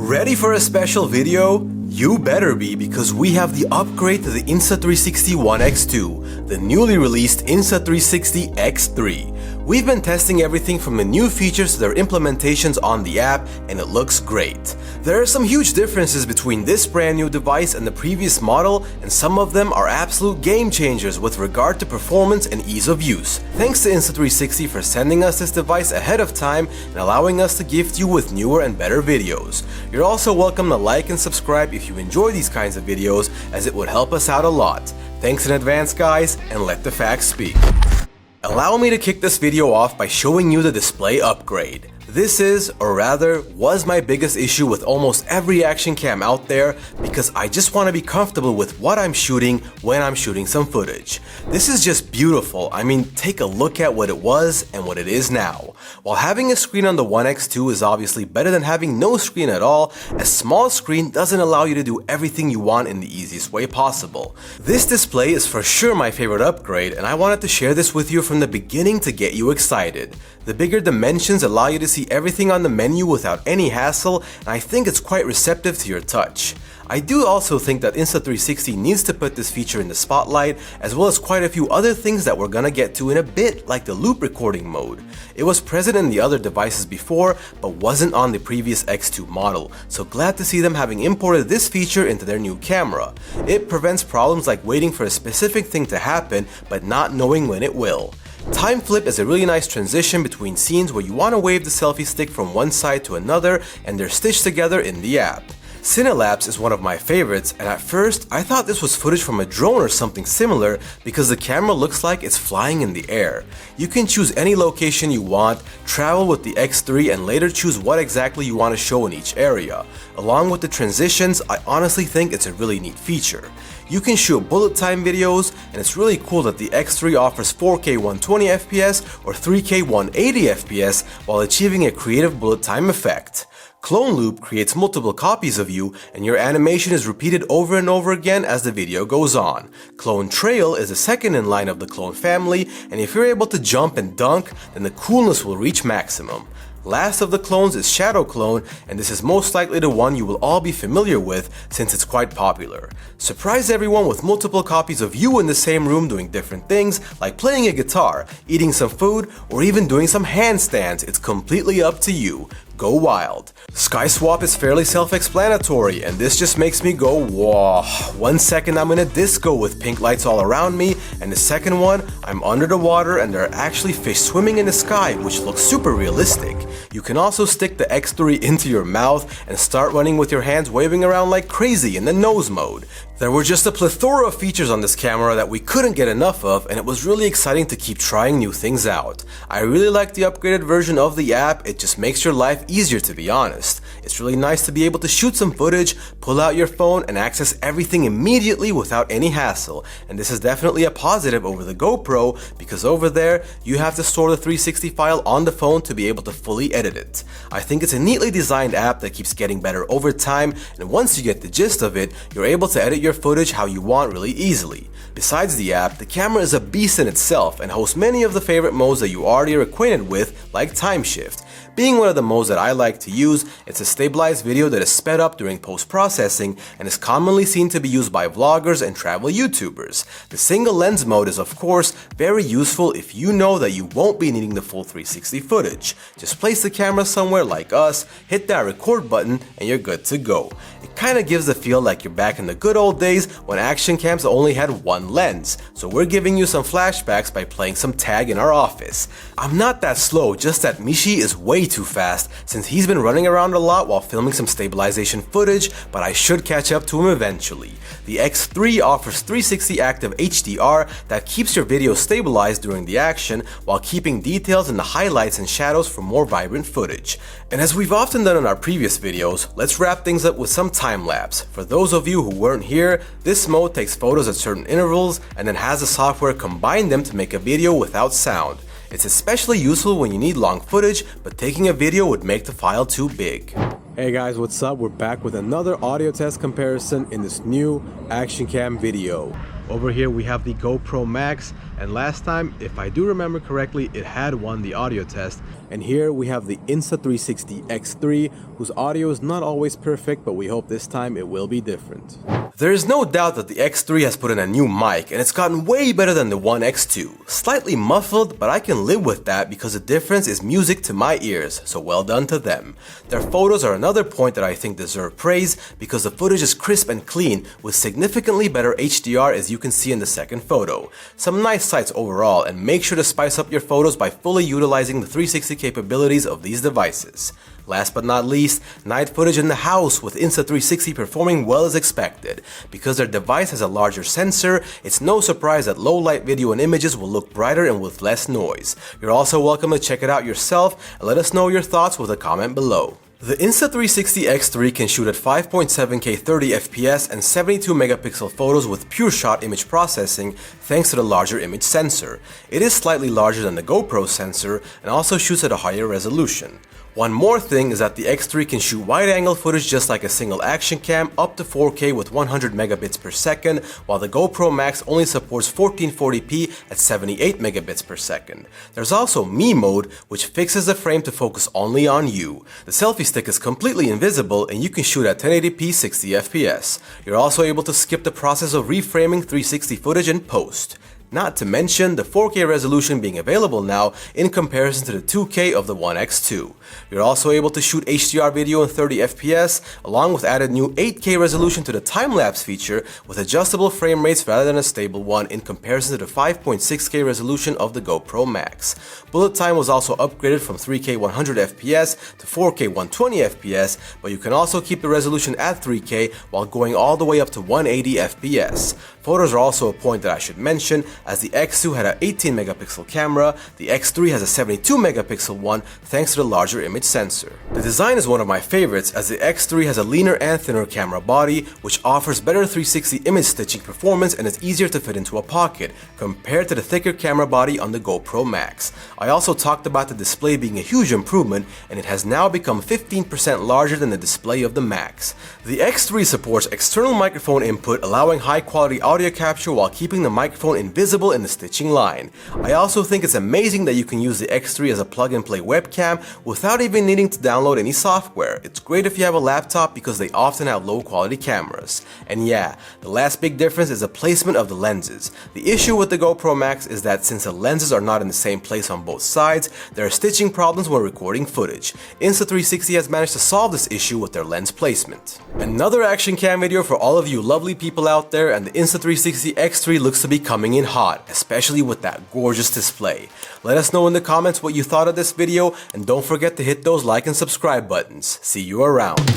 Ready for a special video? You better be, because we have the upgrade to the Insta360 ONE X2, the newly released Insta360 X3. We've been testing everything from the new features to their implementations on the app, and it looks great. There are some huge differences between this brand new device and the previous model, and some of them are absolute game changers with regard to performance and ease of use. Thanks to Insta360 for sending us this device ahead of time and allowing us to gift you with newer and better videos. You're also welcome to like and subscribe if you enjoy these kinds of videos, as it would help us out a lot. Thanks in advance, guys, and let the facts speak. Allow me to kick this video off by showing you the display upgrade. This is, or rather, was my biggest issue with almost every action cam out there, because I just want to be comfortable with what I'm shooting when I'm shooting some footage. This is just beautiful. I mean, take a look at what it was and what it is now. While having a screen on the ONE X2 is obviously better than having no screen at all, a small screen doesn't allow you to do everything you want in the easiest way possible. This display is for sure my favorite upgrade, and I wanted to share this with you from the beginning to get you excited. The bigger dimensions allow you to see everything on the menu without any hassle, and I think it's quite receptive to your touch. I do also think that Insta360 needs to put this feature in the spotlight, as well as quite a few other things that we're gonna get to in a bit, like the loop recording mode. It was present in the other devices before, but wasn't on the previous X2 model, so glad to see them having imported this feature into their new camera. It prevents problems like waiting for a specific thing to happen, but not knowing when it will. Time flip is a really nice transition between scenes where you want to wave the selfie stick from one side to another, and they're stitched together in the app. Cine Lapse is one of my favorites, and at first I thought this was footage from a drone or something similar, because the camera looks like it's flying in the air. You can choose any location you want, travel with the X3, and later choose what exactly you want to show in each area. Along with the transitions, I honestly think it's a really neat feature. You can shoot bullet time videos, and it's really cool that the X3 offers 4K 120fps or 3K 180fps while achieving a creative bullet time effect. Clone Loop creates multiple copies of you, and your animation is repeated over and over again as the video goes on. Clone Trail is the second in line of the clone family, and if you're able to jump and dunk, then the coolness will reach maximum. Last of the clones is Shadow Clone, and this is most likely the one you will all be familiar with since it's quite popular. Surprise everyone with multiple copies of you in the same room doing different things, like playing a guitar, eating some food, or even doing some handstands. It's completely up to you. Go wild. Sky Swap is fairly self-explanatory, and this just makes me go whoa. 1 second I'm in a disco with pink lights all around me, and the second one I'm under the water and there are actually fish swimming in the sky, which looks super realistic. You can also stick the X3 into your mouth and start running with your hands waving around like crazy in the nose mode. There were just a plethora of features on this camera that we couldn't get enough of, and it was really exciting to keep trying new things out. I really like the upgraded version of the app. It just makes your life easier, to be honest. It's really nice to be able to shoot some footage, pull out your phone, and access everything immediately without any hassle. And this is definitely a positive over the GoPro, because over there you have to store the 360 file on the phone to be able to fully edit it. I think it's a neatly designed app that keeps getting better over time, and once you get the gist of it, you're able to edit your footage how you want really easily. Besides the app, the camera is a beast in itself and hosts many of the favorite modes that you already are acquainted with, like time shift. Being one of the modes that I like to use, it's a stabilized video that is sped up during post-processing and is commonly seen to be used by vloggers and travel YouTubers. The single lens mode is of course very useful if you know that you won't be needing the full 360 footage. Just place the camera somewhere like us, hit that record button, and you're good to go. It kinda gives the feel like you're back in the good old days when action cams only had one lens, so we're giving you some flashbacks by playing some tag in our office. I'm not that slow, just that Mishi is way too fast since he's been running around a lot while filming some stabilization footage, but I should catch up to him eventually. The X3 offers 360 active HDR that keeps your video stabilized during the action while keeping details in the highlights and shadows for more vibrant footage. And as we've often done in our previous videos, let's wrap things up with some time lapse. For those of you who weren't here, this mode takes photos at certain intervals and then has the software combine them to make a video without sound. It's especially useful when you need long footage, but taking a video would make the file too big. Hey guys, what's up? We're back with another audio test comparison in this new action cam video. Over here we have the GoPro MAX, and last time, if I do remember correctly, it had won the audio test. And here we have the Insta360 X3, whose audio is not always perfect, but we hope this time it will be different. There is no doubt that the X3 has put in a new mic, and it's gotten way better than the ONE X2. Slightly muffled, but I can live with that because the difference is music to my ears, so well done to them. Their photos are another point that I think deserve praise because the footage is crisp and clean with significantly better HDR, as you can see in the second photo. Some nice sights overall, and make sure to spice up your photos by fully utilizing the 360 capabilities of these devices. Last but not least, night footage in the house with Insta360 performing well as expected. Because their device has a larger sensor, it's no surprise that low light video and images will look brighter and with less noise. You're also welcome to check it out yourself and let us know your thoughts with a comment below. The Insta360 X3 can shoot at 5.7K 30 FPS and 72 megapixel photos with pure shot image processing thanks to the larger image sensor. It is slightly larger than the GoPro sensor and also shoots at a higher resolution. One more thing is that the X3 can shoot wide-angle footage just like a single action cam up to 4K with 100 megabits per second, while the GoPro MAX only supports 1440p at 78 megabits per second. There's also Me mode, which fixes the frame to focus only on you. The selfie stick is completely invisible and you can shoot at 1080p 60 FPS. You're also able to skip the process of reframing 360 footage in post. Not to mention the 4K resolution being available now in comparison to the 2K of the ONE X2. You're also able to shoot HDR video in 30 FPS, along with added new 8K resolution to the time-lapse feature with adjustable frame rates rather than a stable one in comparison to the 5.6K resolution of the GoPro MAX. Bullet time was also upgraded from 3K 100 FPS to 4K 120 FPS, but you can also keep the resolution at 3K while going all the way up to 180 FPS. Photos are also a point that I should mention, as the X2 had an 18 megapixel camera, the X3 has a 72 megapixel one thanks to the larger image sensor. The design is one of my favorites, as the X3 has a leaner and thinner camera body, which offers better 360 image stitching performance and is easier to fit into a pocket compared to the thicker camera body on the GoPro MAX. I also talked about the display being a huge improvement, and it has now become 15% larger than the display of the MAX. The X3 supports external microphone input, allowing high quality audio capture while keeping the microphone invisible in the stitching line. I also think it's amazing that you can use the X3 as a plug-and-play webcam without even needing to download any software. It's great if you have a laptop because they often have low-quality cameras. And yeah, the last big difference is the placement of the lenses. The issue with the GoPro MAX is that since the lenses are not in the same place on both sides, there are stitching problems when recording footage. Insta360 has managed to solve this issue with their lens placement. Another action cam video for all of you lovely people out there, and the Insta360 X3 looks to be coming in hot, especially with that gorgeous display. Let us know in the comments what you thought of this video, and don't forget to hit those like and subscribe buttons. See you around.